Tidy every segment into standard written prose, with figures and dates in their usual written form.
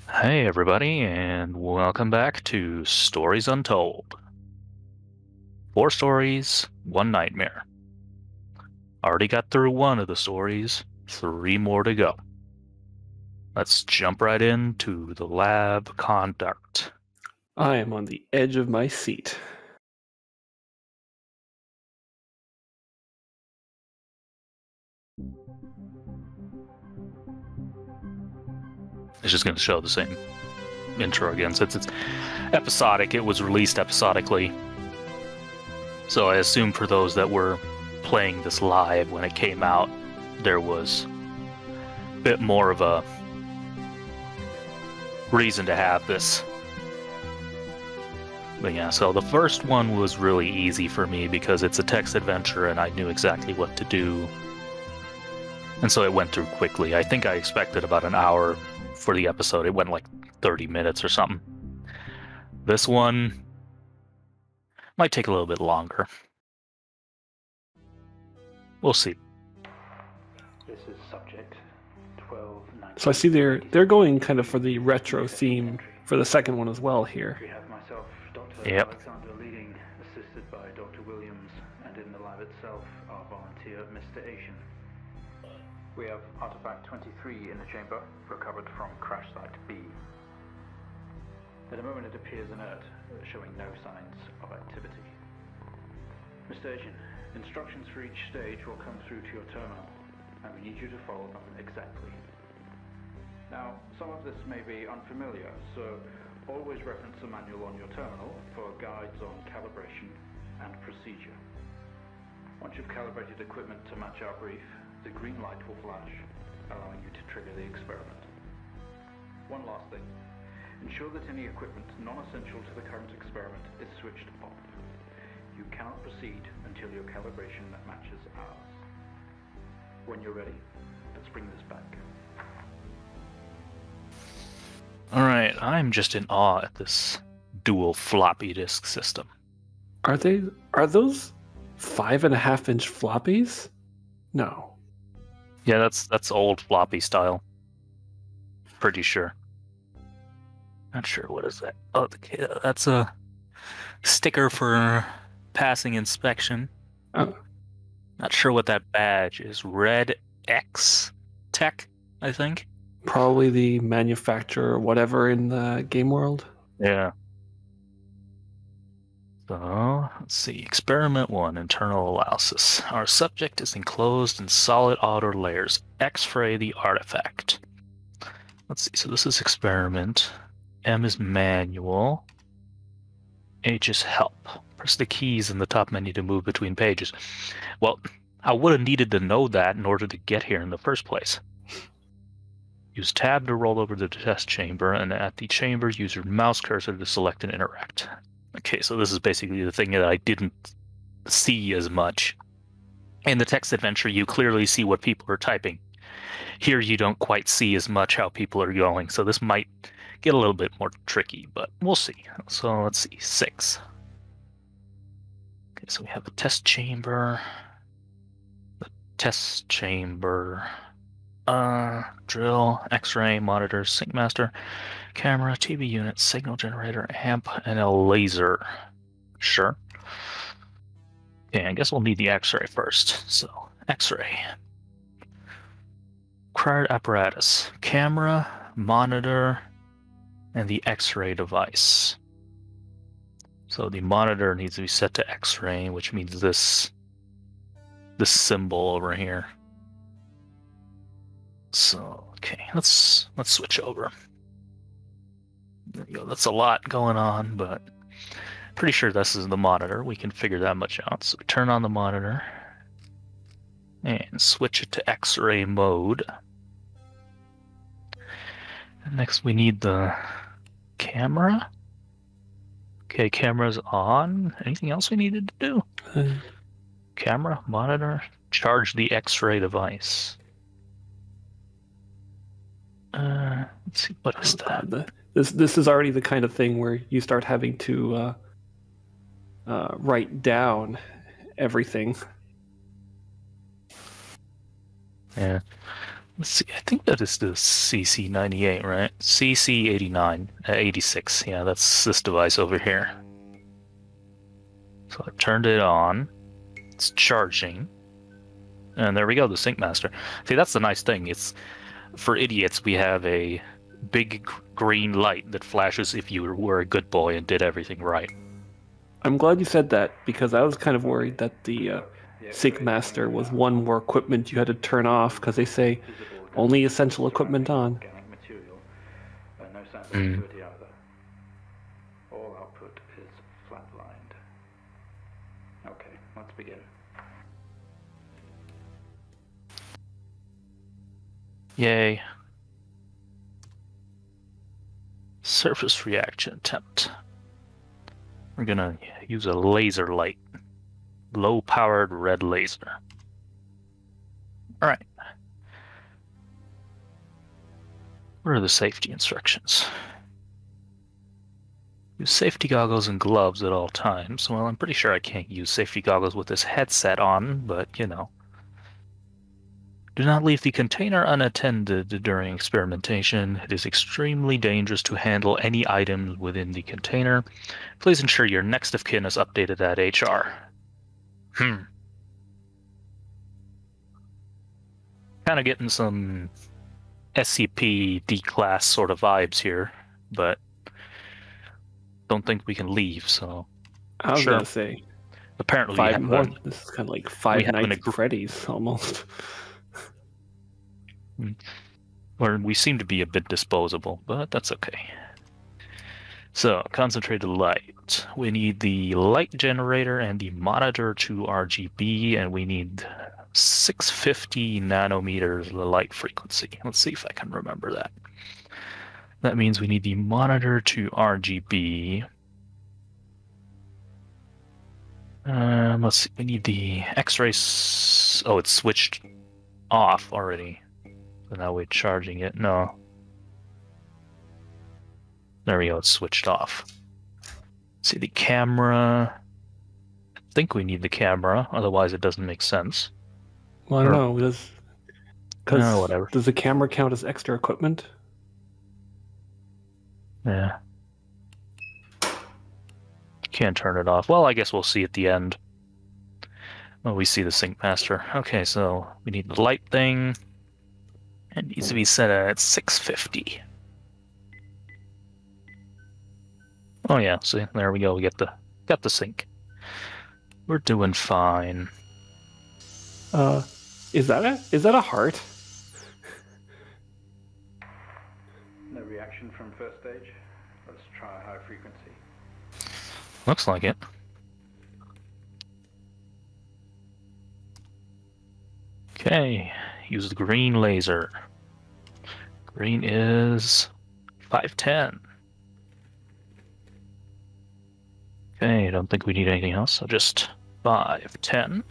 Hey everybody, and welcome back to Stories Untold. 4 stories, 1 nightmare. Already got through 1 of the stories, 3 more to go. Let's jump right into the lab conduct. I am on the edge of my seat. It's just going to show the same intro again. Since it's episodic, it was released episodically. So I assume for those that were playing this live when it came out, there was a bit more of a reason to have this. But yeah, so the first one was really easy for me because it's a text adventure and I knew exactly what to do. And so it went through quickly. I think I expected about an hour for the episode. It went like 30 minutes or something. This one might take a little bit longer. We'll see. This is subject 1290. So I see they're going kind of for the retro theme for the second one as well here. We have myself, Dr. Yep. Alexander leading, assisted by Dr. Williams, and in the lab itself, our volunteer, Mr. Asian. We have artifact 23 in the chamber, recovered from crash site B. At the moment it appears inert, showing no signs of activity. Mr. Asian, instructions for each stage will come through to your terminal, and we need you to follow them exactly. Now, some of this may be unfamiliar, so always reference the manual on your terminal for guides on calibration and procedure. Once you've calibrated equipment to match our brief, the green light will flash, allowing you to trigger the experiment. One last thing. Ensure that any equipment non-essential to the current experiment is switched off. You cannot proceed until your calibration matches ours. When you're ready, let's bring this back. Alright, I'm just in awe at this dual floppy disk system. Are those 5.5-inch floppies? No. Yeah, that's old floppy style. Pretty sure. Not sure, what is that? Oh, that's a sticker for passing inspection. Oh. Not sure what that badge is. Red X Tech, I think. Probably the manufacturer or whatever in the game world. Yeah. So, let's see. Experiment 1, internal analysis. Our subject is enclosed in solid outer layers. X-ray the artifact. Let's see. So this is experiment. M is manual. H is help. Press the keys in the top menu to move between pages. Well, I would have needed to know that in order to get here in the first place. Use tab to roll over the test chamber, and at the chamber, use your mouse cursor to select and interact. Okay, so this is basically the thing that I didn't see as much. In the text adventure, you clearly see what people are typing. Here, you don't quite see as much how people are going, so this might get a little bit more tricky, but we'll see. So let's see, 6. Okay, so we have a test chamber. The test chamber. Drill, X-ray, monitor, sync master, camera, TV unit, signal generator, amp, and a laser. Sure. Okay, I guess we'll need the X-ray first. So, X-ray. Required apparatus. Camera, monitor, and the X-ray device. So the monitor needs to be set to X-ray, which means this symbol over here. So, okay, let's switch over. There we go. That's a lot going on, but pretty sure this is the monitor. We can figure that much out. So we turn on the monitor and switch it to X-ray mode. And next we need the camera. Okay, camera's on. Anything else we needed to do? Camera, monitor, charge the X-ray device. Let's see, what is that? This is already the kind of thing where you start having to write down everything. Yeah. Let's see, I think that is the CC98, right? CC89, 86. Yeah, that's this device over here. So I turned it on. It's charging. And there we go, the Sync Master. See, that's the nice thing. It's for idiots, we have a big green light that flashes if you were a good boy and did everything right. I'm glad you said that, because I was kind of worried that the Sync Master was one more equipment you had to turn off, because they say only essential equipment on. Material, no signs of activity either. All output is flatlined. Okay, let's begin. Yay. Surface reaction attempt. We're gonna use a laser light. Low-powered red laser. Alright. What are the safety instructions? Use safety goggles and gloves at all times. Well, I'm pretty sure I can't use safety goggles with this headset on, but, you know. Do not leave the container unattended during experimentation. It is extremely dangerous to handle any items within the container. Please ensure your next of kin is updated at HR. Kind of getting some SCP D-class sort of vibes here, but don't think we can leave, so... I was gonna say, apparently this is kind of like Five Nights at Freddy's, almost. Or we seem to be a bit disposable, but that's okay. So, concentrated light. We need the light generator and the monitor to RGB, and we need 650 nanometers light frequency. Let's see if I can remember that. That means we need the monitor to RGB. Let's see, we need the X-rays. Oh, it's switched off already. So now we're charging it. No. There we go, it's switched off. See the camera. I think we need the camera, otherwise it doesn't make sense. Well, I don't know. No, whatever. Does the camera count as extra equipment? Yeah. Can't turn it off. Well, I guess we'll see at the end. Oh, we see the Sync Master. Okay, so we need the light thing. It needs to be set at 650. Oh yeah, see, there we go. We got the sync. We're doing fine. Is that a heart? No reaction from first stage. Let's try a high frequency. Looks like it. Okay, use the green laser. Green is 510. Okay, I don't think we need anything else, so just 510.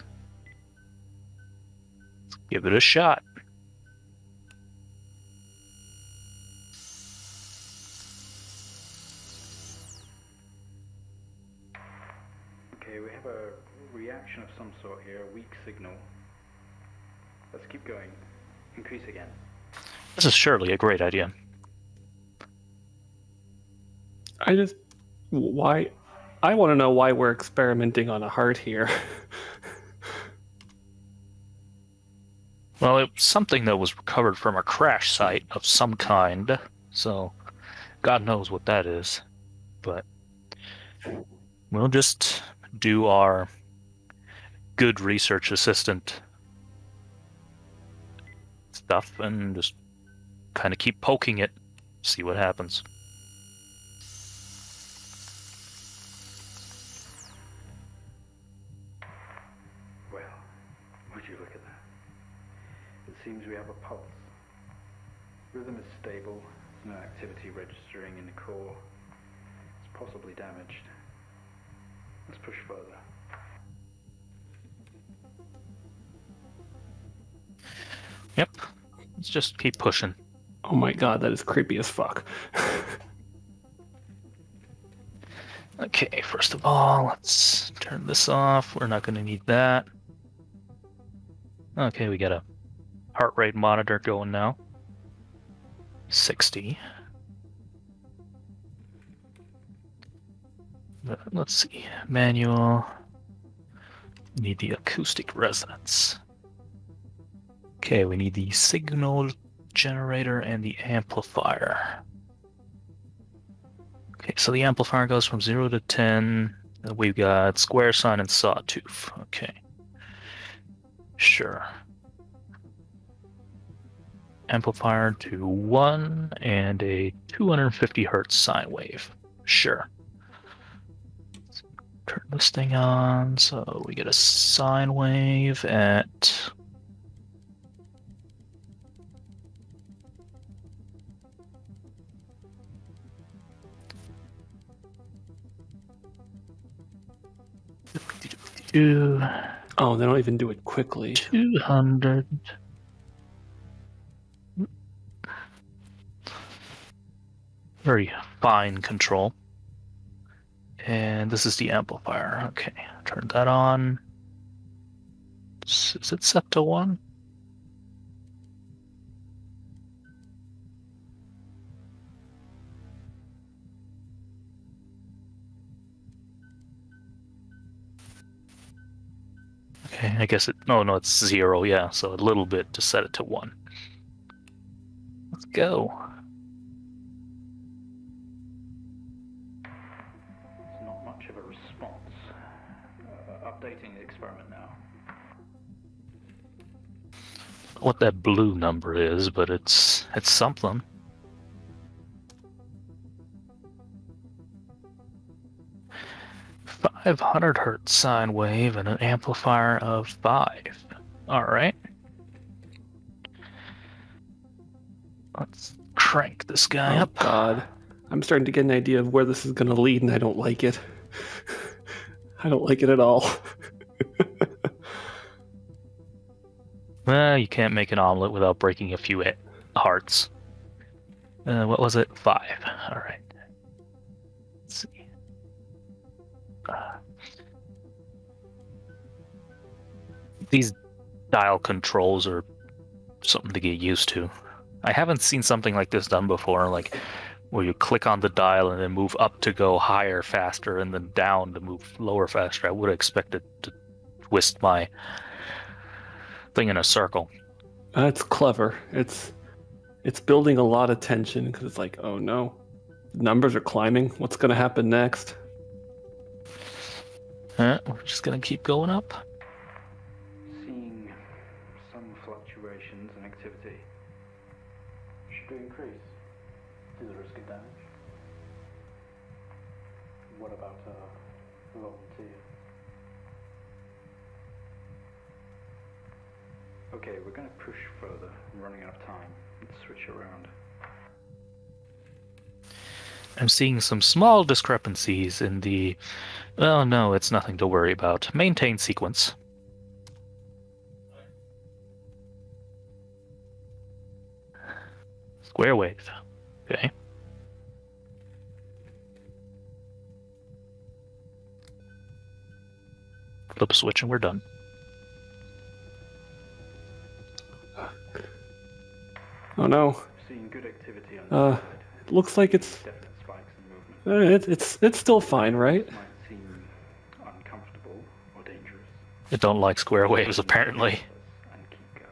Let's give it a shot. Okay, we have a reaction of some sort here, a weak signal. Let's keep going. Increase again. This is surely a great idea. Why? I want to know why we're experimenting on a heart here. Well, it was something that was recovered from a crash site of some kind, so God knows what that is. But we'll just do our good research assistant stuff and just kind of keep poking it, see what happens. Well, would you look at that? It seems we have a pulse. Rhythm is stable, there's no activity registering in the core. It's possibly damaged. Let's push further. Yep, let's just keep pushing. Oh my god, that is creepy as fuck. Okay, first of all, let's turn this off. We're not going to need that. Okay, we got a Heart rate monitor going now. 60. Let's see. Manual. Need the acoustic resonance. Okay, we need the signal generator and the amplifier. Okay, so the amplifier goes from 0 to 10. We've got square sign and sawtooth. Okay. Sure. Amplifier to 1 and a 250 hertz sine wave. Sure. Let's turn this thing on so we get a sine wave at Oh, they don't even do it quickly. 200. Very fine control. And this is the amplifier. Okay, turn that on. Is it set to 1? Okay, I guess it. No, it's 0. Yeah, so a little bit to set it to 1. Let's go. It's not much of a response. Updating the experiment now. What that blue number is, but it's something. A 500 hertz sine wave and an amplifier of 5. All right. Let's crank this guy up. God, I'm starting to get an idea of where this is going to lead, and I don't like it. I don't like it at all. Well, you can't make an omelet without breaking a few hearts. What was it? 5. All right. Let's see. These dial controls are something to get used to. I haven't seen something like this done before, like where you click on the dial and then move up to go higher faster and then down to move lower faster. I would have expected to twist my thing in a circle. It's clever. It's building a lot of tension because it's like, oh no, numbers are climbing. What's going to happen next? We're just going to keep going up. Seeing some fluctuations in activity. Should we increase? To the risk of damage? What about a volunteer? Okay, we're going to push further. I'm running out of time. Let's switch around. I'm seeing some small discrepancies in the... Well, no, it's nothing to worry about. Maintain sequence. Square wave. Okay. Flip switch and we're done. Oh no. Seeing good activity on the side. It looks like it's Definite spikes in movement. it's still fine, right? This might seem uncomfortable or dangerous. It don't like square waves, apparently. And keep going.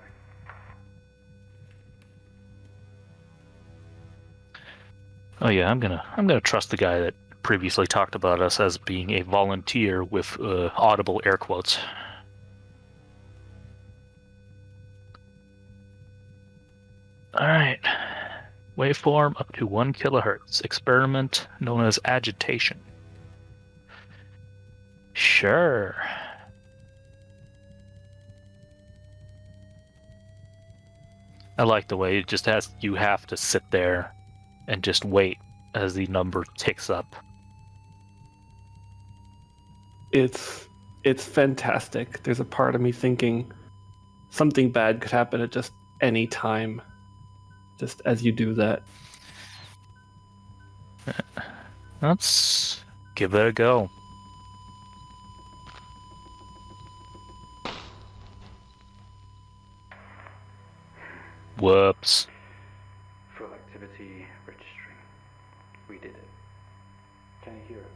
Oh yeah, I'm gonna trust the guy that previously talked about us as being a volunteer with audible air quotes. All right. Waveform up to 1 kilohertz. Experiment known as agitation. Sure. I like the way it just has you have to sit there and just wait as the number ticks up. It's fantastic. There's a part of me thinking something bad could happen at just any time. Just as you do that. Let's give it a go. Whoops. Full activity registering. We did it. Can you hear us?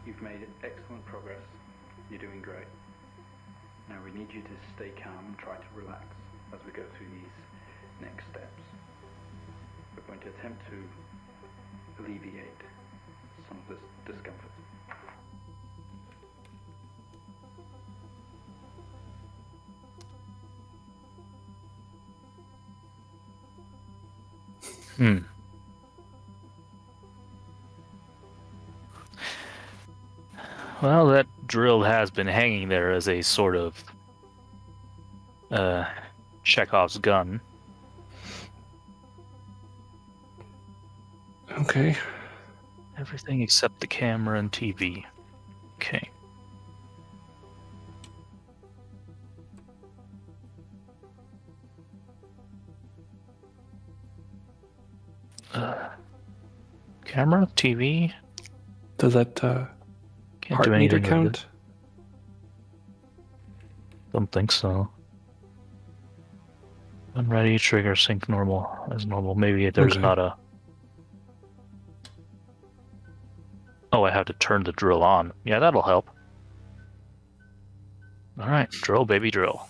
You've made excellent progress. You're doing great. Now we need you to stay calm and try to relax as we go through these next steps. We're going to attempt to alleviate some of this discomfort. Well, that drill has been hanging there as a sort of Chekhov's gun. Okay. Everything except the camera and TV. Okay. Camera, TV. Does that Can't heart do meter anything with count? it. Don't think so. When ready, trigger sync normal as normal. Maybe there's Okay. not a. Oh, I have to turn the drill on. Yeah, that'll help. All right, drill, baby, drill.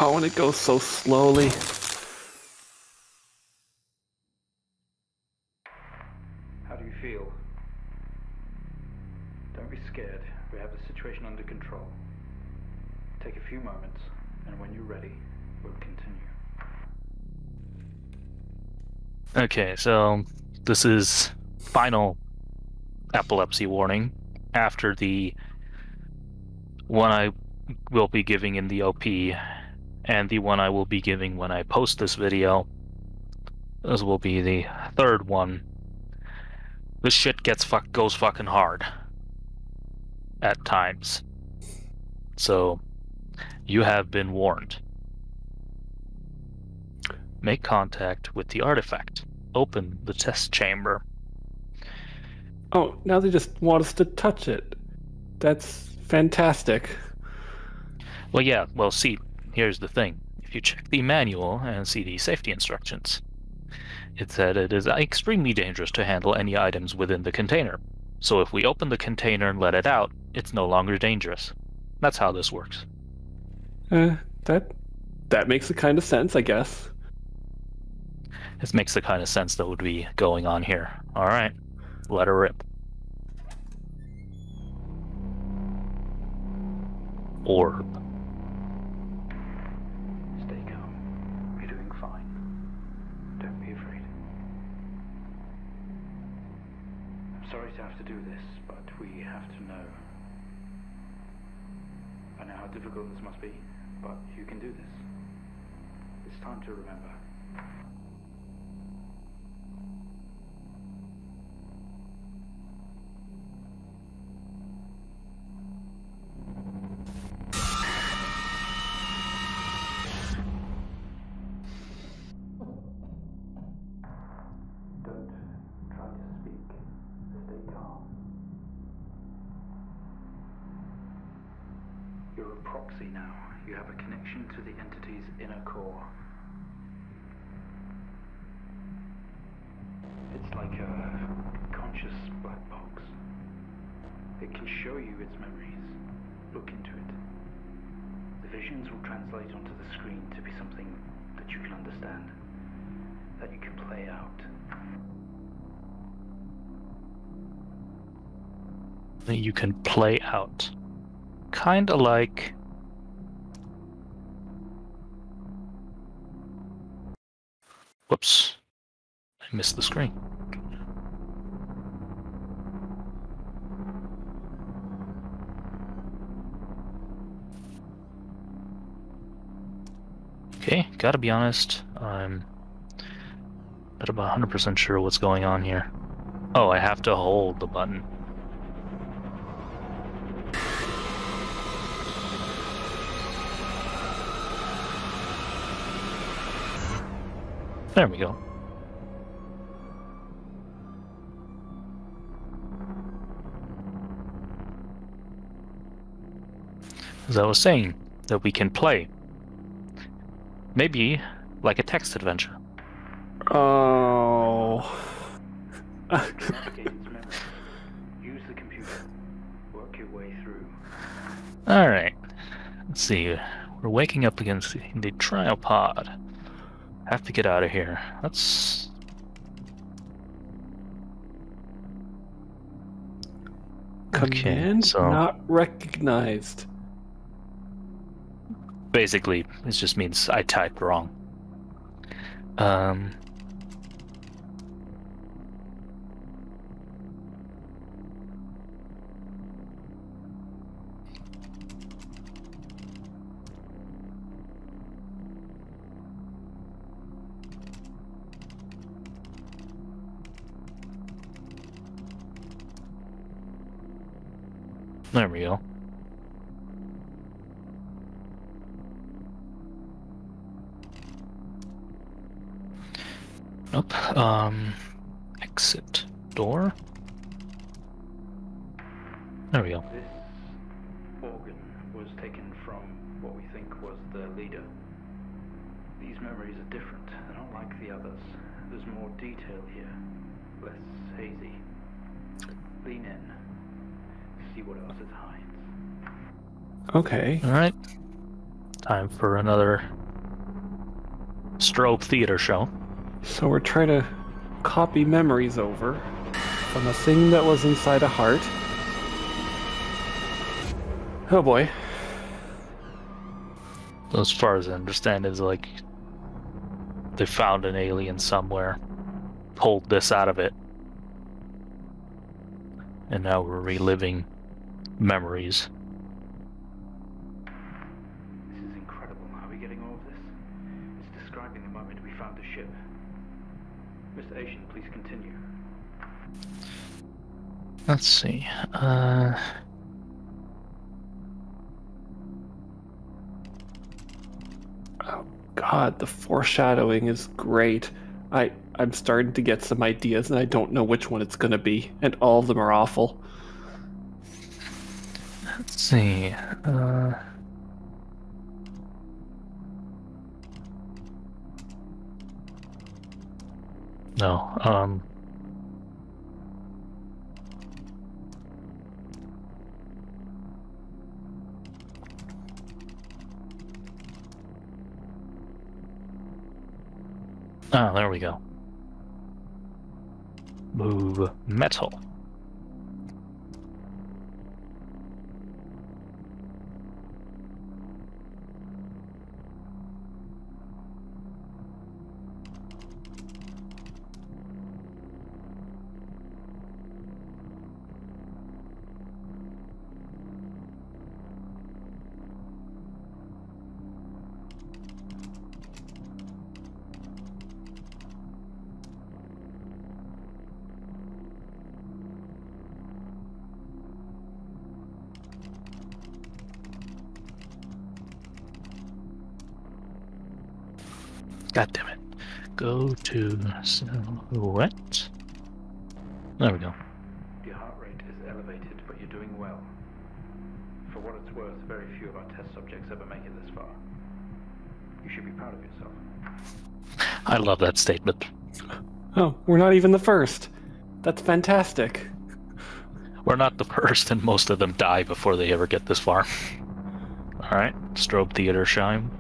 Oh, and it goes so slowly. How do you feel? Don't be scared. We have the situation under control. Take a few moments, and when you're ready, we'll continue. Okay, so this is final epilepsy warning after the one I will be giving in the OP and the one I will be giving when I post this video. This will be the third one. This shit goes fucking hard at times. So you have been warned. Make contact with the artifact. Open the test chamber. Oh, now they just want us to touch it. That's fantastic. Well, yeah, well, see, here's the thing. If you check the manual and see the safety instructions, it said it is extremely dangerous to handle any items within the container. So if we open the container and let it out, it's no longer dangerous. That's how this works. That makes a kind of sense, I guess. This makes the kind of sense that would be going on here. All right, let her rip. Orb. Stay calm. You're doing fine. Don't be afraid. I'm sorry to have to do this, but we have to know. I know how difficult this must be, but you can do this. It's time to remember. Don't try to speak. Stay calm. You're a proxy now. You have a connection to the entity's inner core. It's like a conscious black box. It can show you its memories. Look into it. The visions will translate onto the screen to be something that you can understand, that you can play out. That you can play out. Kinda like... Whoops. I missed the screen. Okay, gotta be honest, I'm not about 100% sure what's going on here. Oh, I have to hold the button. There we go. as I was saying, that we can play. Maybe like a text adventure. Oh. Navigate its memory. Use the computer. Work your way through. Alright. Let's see. We're waking up against the trial pod. Have to get out of here. Let's... Command so not recognized. basically, it just means I typed wrong. There we go. Nope. Exit door. There we go. This organ was taken from what we think was the leader. These memories are different. They're not like the others. There's more detail here. Less hazy. Lean in. See what else it hides. Okay. Alright. Time for another strobe theater show. So we're trying to copy memories over from a thing that was inside a heart. Oh boy. As far as I understand, is like they found an alien somewhere, pulled this out of it, and now we're reliving memories. This is incredible. How are we getting all of this? It's describing the moment we found the ship. Mr. Asian, please continue. Let's see. Oh god, the foreshadowing is great. I'm starting to get some ideas and I don't know which one it's gonna be, and all of them are awful. Let's see. No. Oh, there we go. Move metal. God damn it. Go to silhouette. There we go. Your heart rate is elevated, but you're doing well. For what it's worth, very few of our test subjects ever make it this far. You should be proud of yourself. I love that statement. Oh, we're not even the first. That's fantastic. We're not the first, and most of them die before they ever get this far. Alright, strobe theater shine.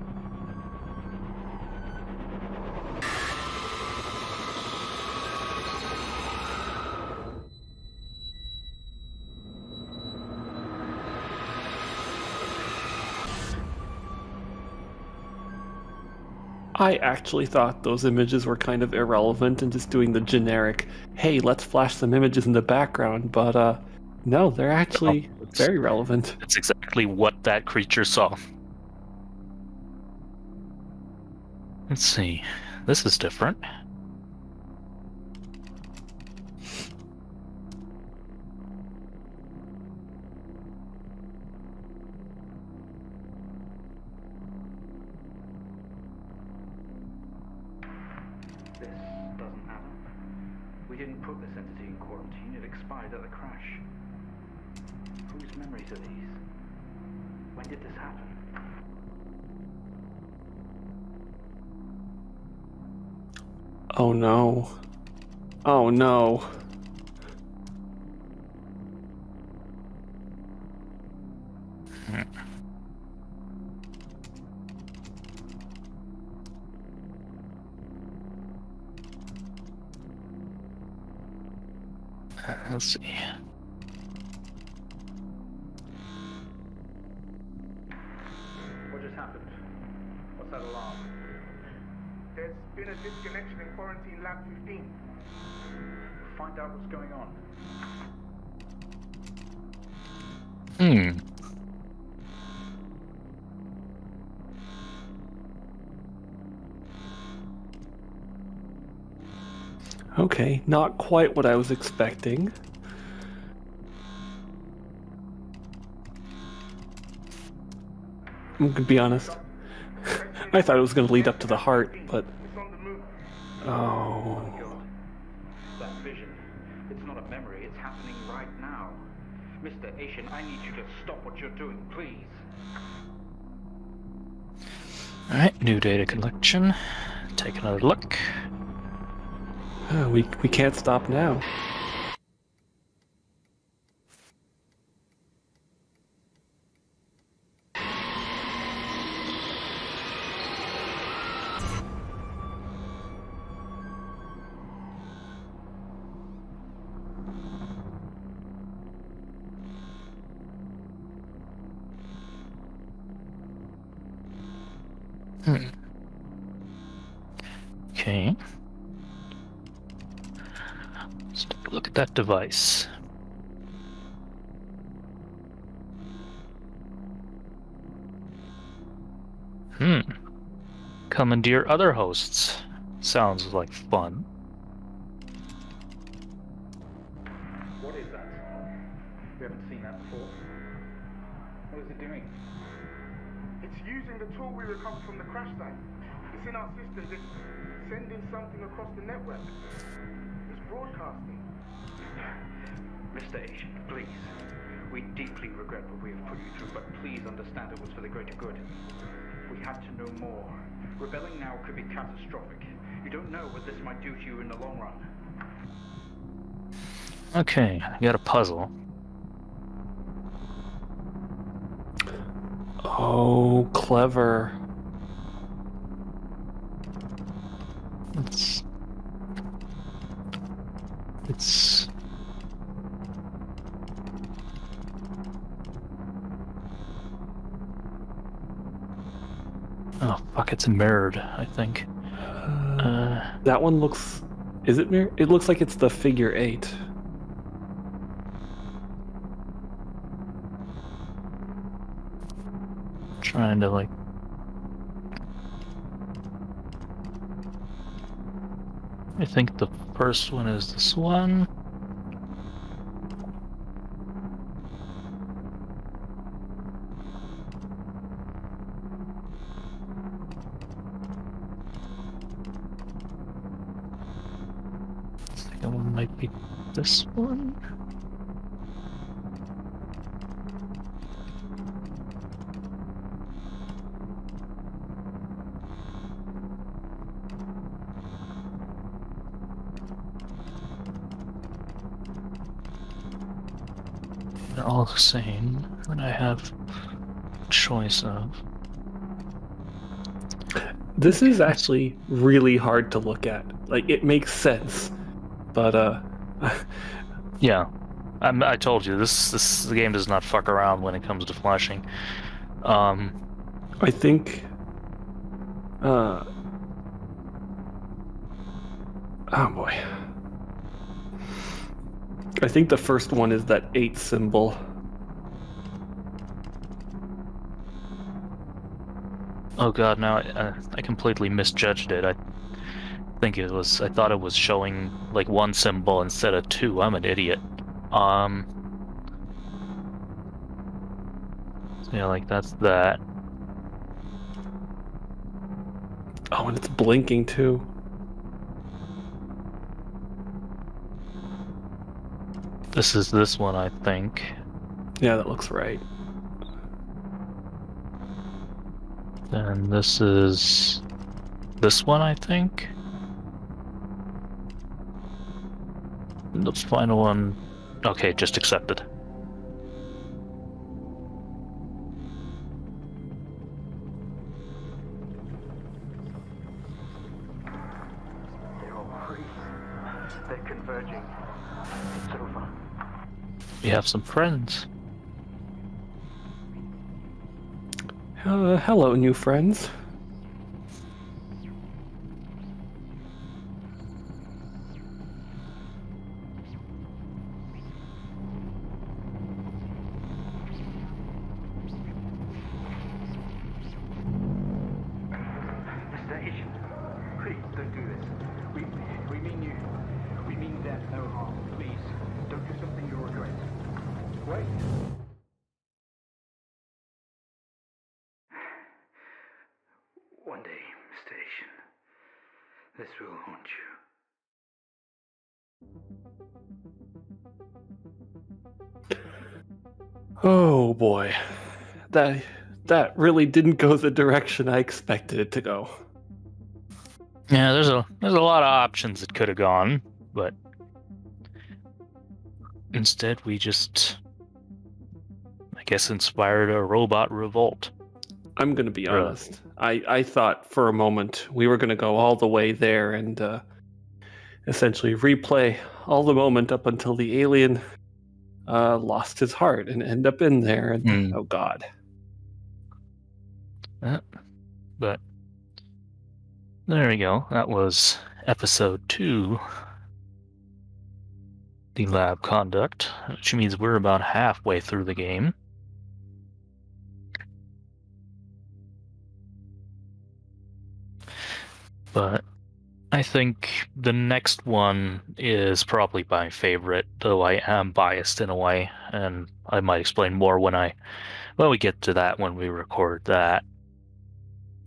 I actually thought those images were kind of irrelevant and just doing the generic, hey, let's flash some images in the background, but no, they're actually very relevant. It's exactly what that creature saw. Let's see. This is different. This doesn't add up. We didn't put this entity in quarantine. It expired at the crash. Whose memories are these? When did this this happen? Oh no. Oh no. Let's see. What just happened? What's that alarm? There's been a disconnection in quarantine lab 15. Find out what's going on. Okay, not quite what I was expecting. I'm gonna be honest. I thought it was gonna lead up to the heart, but... It's on the move. Oh... God. That vision. It's not a memory, it's happening right now. Mr. Asian, I need you to stop what you're doing, please. Alright, new data collection. Take another look. We can't stop now. Okay. Let's take a look at that device. Commandeer other hosts. Sounds like fun. What is that? We haven't seen that before. What is it doing? It's using the tool we recovered from the crash site. It's in our systems. It's sending something across the network. It's broadcasting. Mr. Asian, please. We deeply regret what we have put you through, but please understand it was for the greater good. We had to know more. Rebelling now could be catastrophic. You don't know what this might do to you in the long run. Okay, I got a puzzle. Oh, clever. It's oh fuck, it's mirrored, I think. That one looks... Is it mirror? It looks like it's the figure 8. Trying to like I think the first one is this one. Second one might be this one. They're all the same, and I have a choice of. This is actually really hard to look at. Like, it makes sense, but Yeah, I told you the game does not fuck around when it comes to flashing. I think oh boy. I think the first one is that 8 symbol. Oh god, now I completely misjudged it. I thought it was showing like 1 symbol instead of 2. I'm an idiot. Yeah, like that's that. Oh, and it's blinking too. This is this one, I think. Yeah, that looks right. Then this is this one, I think. The final one. Okay, just accepted. They're all free. They're converging. It's over. We have some friends. Hello, new friends. Mr. Agent, please don't do this. We mean you. We mean them no harm. Please, don't do something you'll regret. Wait. One day, Mr. Agent, this will haunt you. Oh boy, that really didn't go the direction I expected it to go. Yeah, there's a lot of options it could have gone, but instead we just, I guess, inspired a robot revolt. I'm gonna be honest. I thought for a moment we were gonna go all the way there and essentially replay all the moment up until the alien lost his heart and end up in there. And oh god. But there we go. That was episode 2, the lab conduct, which means we're about halfway through the game. But I think the next one is probably my favorite, though I am biased in a way, and I might explain more when we get to that when we record that.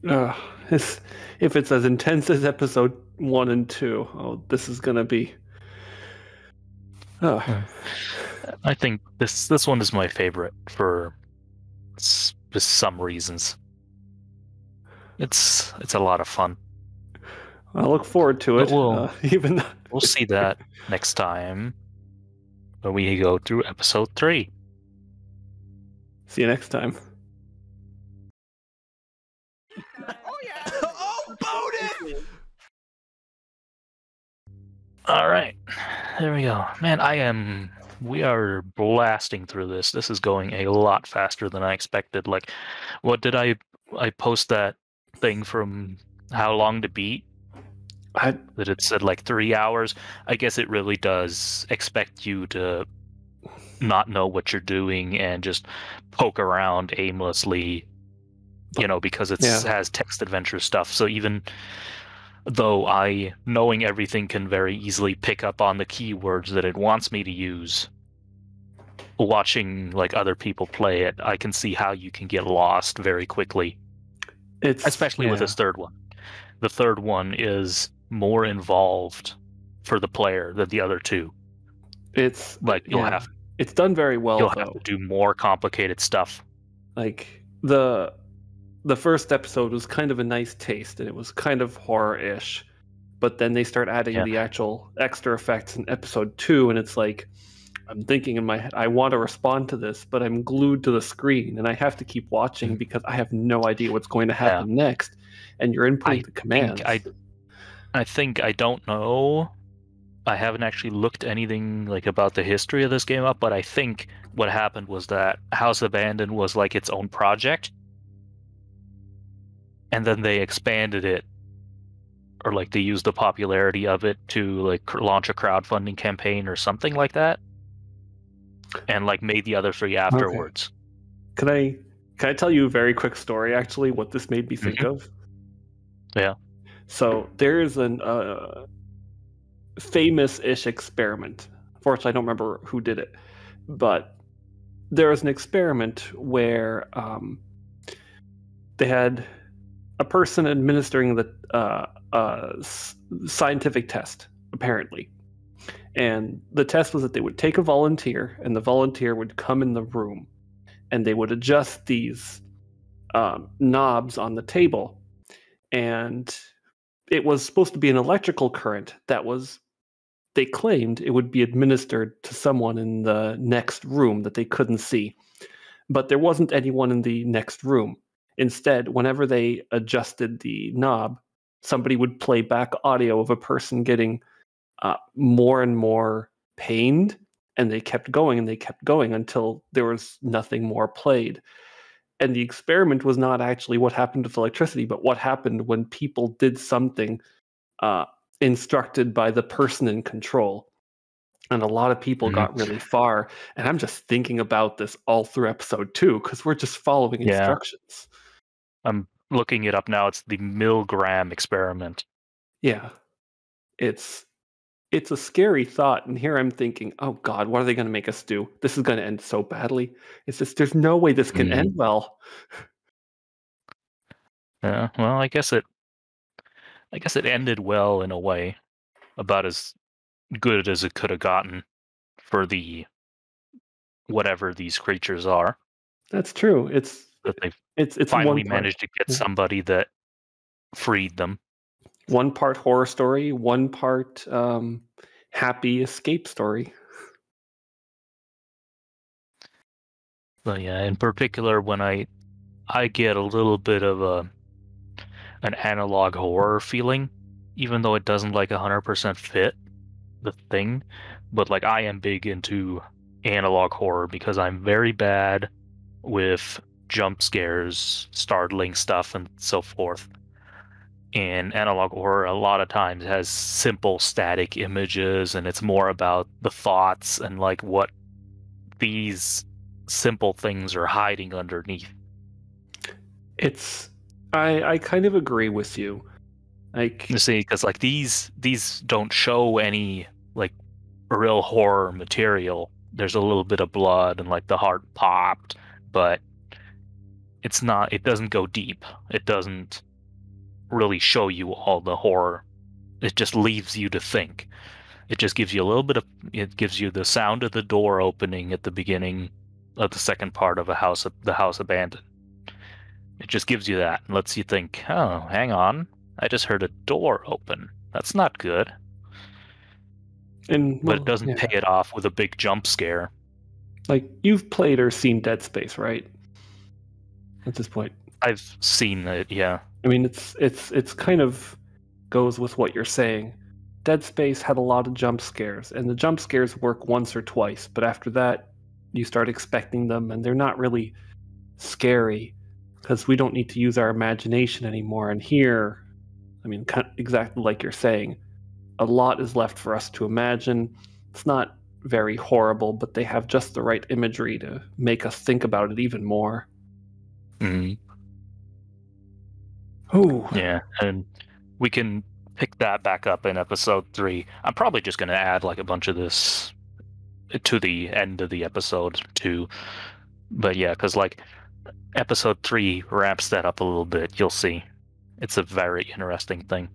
If it's as intense as episode 1 and 2, oh, this is gonna be. I think this one is my favorite for some reasons. It's a lot of fun. I look forward to it. We'll see that next time when we go through episode 3. See you next time. Oh yeah! Oh, Bowden! All right, there we go. Man, we are blasting through this. This is going a lot faster than I expected. Like, what did I post that thing from How Long to Beat? That it said like 3 hours. I guess it really does expect you to not know what you're doing and just poke around aimlessly, because it has text adventure stuff. So even though knowing everything can very easily pick up on the keywords that it wants me to use, watching like other people play it, I can see how you can get lost very quickly. Especially with this third one. The third one is more involved for the player than the other two. It's like it's done very well. You'll have to do more complicated stuff. Like the first episode was kind of a nice taste, and it was kind of horror-ish. But then they start adding the actual extra effects in episode 2, and it's like, I'm thinking in my head, I want to respond to this, but I'm glued to the screen, and I have to keep watching because I have no idea what's going to happen next. And you're inputting the commands. I think, I don't know. I haven't actually looked anything like about the history of this game up, but I think what happened was that House Abandoned was like its own project. And then they expanded it, or like they used the popularity of it to like launch a crowdfunding campaign or something like that, and like made the other 3 afterwards. Okay. Can I tell you a very quick story? Actually, what this made me think of. Yeah. So there is an famous-ish experiment. Unfortunately, I don't remember who did it, but there was an experiment where they had a person administering the scientific test, apparently. And the test was that they would take a volunteer, and the volunteer would come in the room, and they would adjust these knobs on the table, and it was supposed to be an electrical current that was, they claimed it would be administered to someone in the next room that they couldn't see. But there wasn't anyone in the next room. Instead, whenever they adjusted the knob, somebody would play back audio of a person getting more and more pained, and they kept going and they kept going until there was nothing more played. And the experiment was not actually what happened with electricity, but what happened when people did something instructed by the person in control. And a lot of people got really far. And I'm just thinking about this all through episode 2 because we're just following instructions. I'm looking it up now. It's the Milgram experiment. Yeah. It's a scary thought. And here I'm thinking, oh God, what are they going to make us do? This is going to end so badly. It's just, there's no way this can end well. Yeah, well, I guess it ended well in a way, about as good as it could have gotten for the whatever these creatures are. That's true. That they've it's finally managed to get somebody that freed them. One part horror story, one part happy escape story. But yeah, in particular, when I get a little bit of an analog horror feeling, even though it doesn't like 100% fit the thing. But like, I am big into analog horror because I'm very bad with jump scares, startling stuff, and so forth. And analog horror a lot of times has simple static images, and it's more about the thoughts and like what these simple things are hiding underneath. I kind of agree with you. Like, You see, because like these don't show any like real horror material. There's a little bit of blood and like the heart popped, but it doesn't go deep. It doesn't really show you all the horror. It just leaves you to think. It just gives you a little bit of, it gives you the sound of the door opening at the beginning of the second part of the house abandoned. It just gives you that and lets you think, oh, hang on, I just heard a door open. That's not good. But it doesn't pay it off with a big jump scare. Like, you've played or seen Dead Space, right? At this point. I've seen it, yeah. I mean, it's kind of goes with what you're saying. Dead Space had a lot of jump scares, and the jump scares work once or twice, but after that, you start expecting them, and they're not really scary because we don't need to use our imagination anymore. And here, I mean, exactly like you're saying, a lot is left for us to imagine. It's not very horrible, but they have just the right imagery to make us think about it even more. Mm-hmm. Ooh. Yeah, and we can pick that back up in episode 3. I'm probably just going to add like a bunch of this to the end of the episode too. But yeah, because like episode 3 wraps that up a little bit. You'll see. It's a very interesting thing.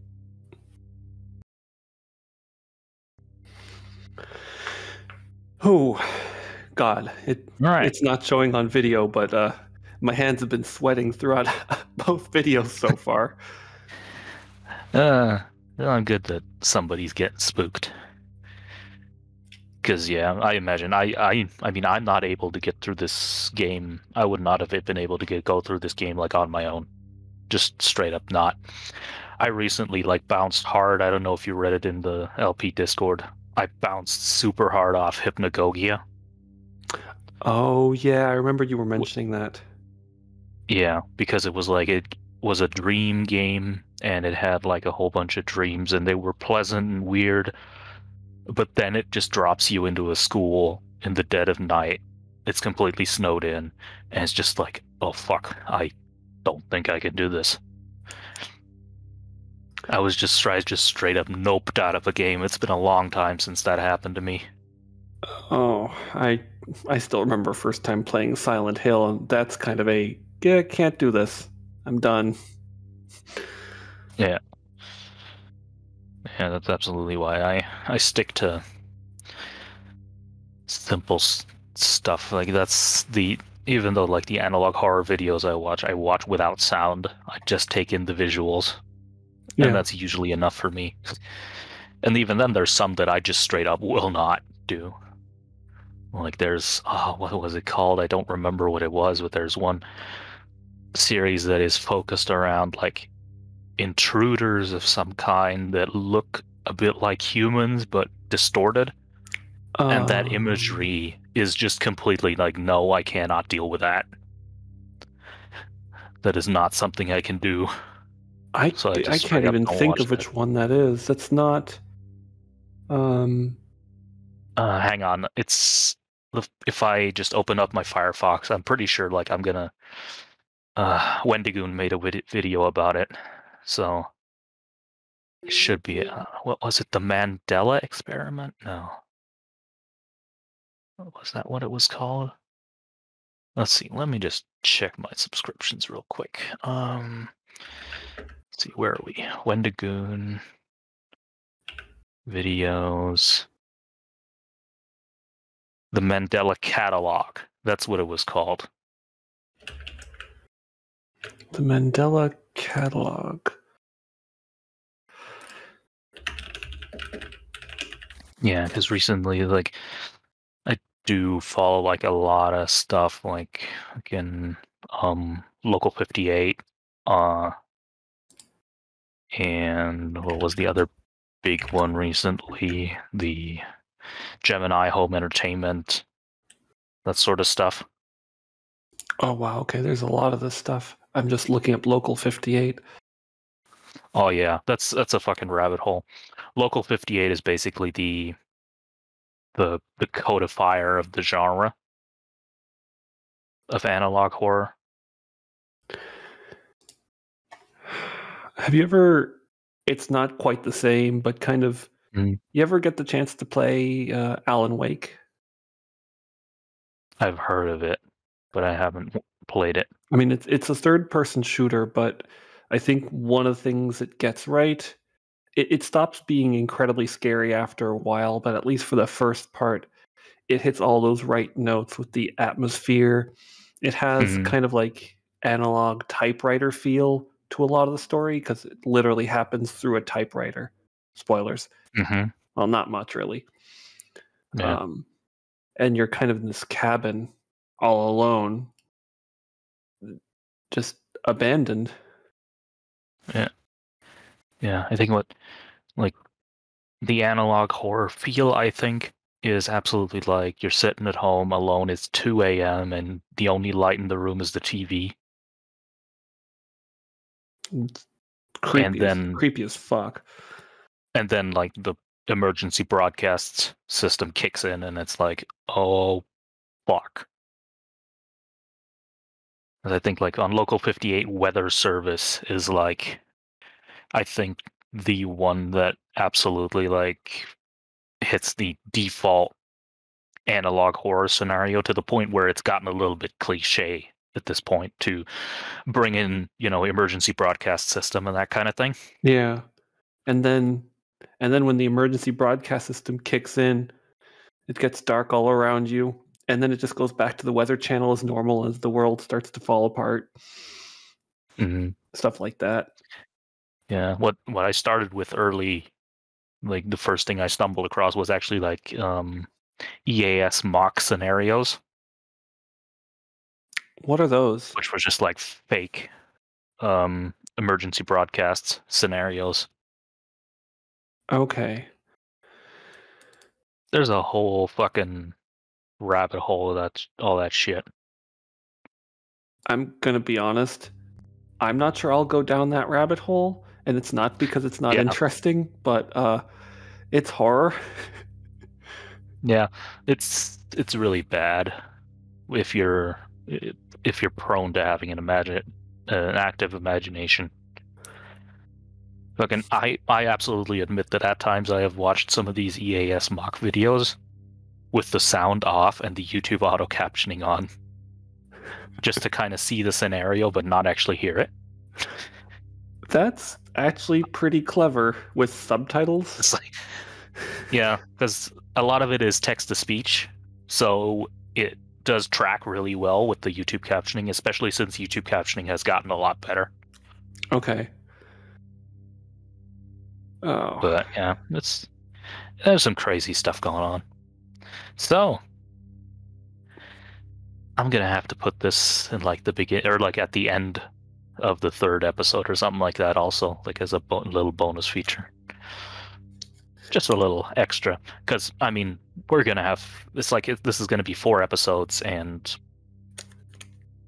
Oh, God. It's not showing on video, but my hands have been sweating throughout both videos so far. I'm good that somebody's getting spooked. Because, yeah, I imagine, I mean, I'm not able to get through this game. I would not have been able to go through this game, like, on my own. Just straight up not. I recently, like, bounced hard. I don't know if you read it in the LP Discord. I bounced super hard off Hypnagogia. Oh, yeah, I remember you were mentioning that. Yeah, because it was like, it was a dream game, and it had, like, a whole bunch of dreams, and they were pleasant and weird. But then it just drops you into a school in the dead of night. It's completely snowed in, and it's just like, oh fuck, I don't think I can do this. I just straight up noped out of a game. It's been a long time since that happened to me. Oh, I still remember first time playing Silent Hill, and that's kind of a, yeah, can't do this. I'm done. Yeah. Yeah, that's absolutely why I stick to simple stuff. Like, that's the even though like the analog horror videos I watch without sound. I just take in the visuals, and that's usually enough for me. And even then, there's some that I just straight up will not do. Like there's what was it called? I don't remember what it was, but there's one series that is focused around like intruders of some kind that look a bit like humans but distorted. And that imagery is just completely like, no, I cannot deal with that. That is not something I can do. I can't even think of which one that is. That's not. Hang on. It's if I just open up my Firefox, I'm pretty sure like I'm gonna. Wendigoon made a video about it, so it should be. What was it? The Mandela Experiment? No. Was that what it was called? Let's see. Let me just check my subscriptions real quick. Let's see. Where are we? Wendigoon videos. The Mandela Catalog. That's what it was called. The Mandela Catalog. Yeah, because recently, like, I do follow like a lot of stuff, like again, Local 58, and what was the other big one recently? The Gemini Home Entertainment, that sort of stuff. Oh wow, okay, there's a lot of this stuff. I'm just looking up Local 58. Oh yeah, that's a fucking rabbit hole. Local 58 is basically the codifier of the genre of analog horror. Have you ever? It's not quite the same, but kind of. You ever get the chance to play Alan Wake? I've heard of it, but I haven't played it. I mean, it's a third-person shooter, but I think one of the things it gets right, it stops being incredibly scary after a while, but at least for the first part, it hits all those right notes with the atmosphere. It has kind of like analog typewriter feel to a lot of the story because it literally happens through a typewriter. Spoilers. Well, not much really. Yeah. And you're kind of in this cabin all alone, just abandoned. Yeah, I think what, like, the analog horror feel, I think, is absolutely like you're sitting at home alone, it's 2 a.m., and the only light in the room is the TV. Creepy as fuck. And then, like, the emergency broadcast system kicks in, and it's like, oh, fuck. And I think, like, on Local 58, weather service is, like, I think the one that absolutely, like, hits the default analog horror scenario to the point where it's gotten a little bit cliche at this point to bring in, emergency broadcast system and that kind of thing. Yeah. And then when the emergency broadcast system kicks in, it gets dark all around you, and then it just goes back to the Weather Channel as normal as the world starts to fall apart. Stuff like that. Yeah, what I started with early, like the first thing I stumbled across was actually like EAS mock scenarios. What are those? Which was just like fake emergency broadcasts scenarios. Okay. There's a whole fucking rabbit hole of all that shit. I'm gonna be honest. I'm not sure I'll go down that rabbit hole, and it's not because it's not interesting, but it's horror. Yeah, it's really bad if you're prone to having an active imagination. Fucking, I absolutely admit that at times I have watched some of these EAS mock videos with the sound off and the YouTube auto captioning on, just to kind of see the scenario but not actually hear it. That's actually pretty clever with subtitles. It's like, yeah, because a lot of it is text to speech, so does track really well with the YouTube captioning, especially since YouTube captioning has gotten a lot better. Okay. Oh. But yeah, there's some crazy stuff going on. So I'm gonna have to put this in like the begin or like at the end of the 3rd episode or something like that, also like as a little bonus feature. Just a little extra, because I mean we're gonna have this this is gonna be 4 episodes, and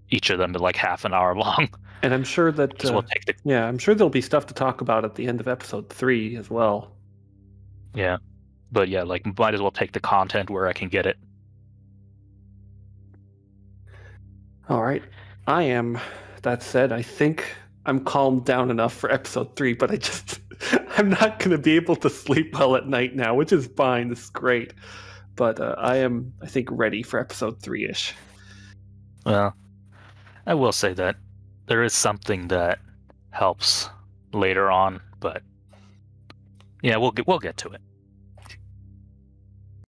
each of them are like half an hour long. And I'm sure that we'll take I'm sure there'll be stuff to talk about at the end of episode 3 as well. Yeah, but yeah, like might as well take the content where I can get it. All right, that said, I think I'm calmed down enough for episode 3, but I'm not going to be able to sleep well at night now, which is fine. This is great. But I think, ready for episode 3-ish. Well, I will say that there is something that helps later on, but yeah, we'll get to it.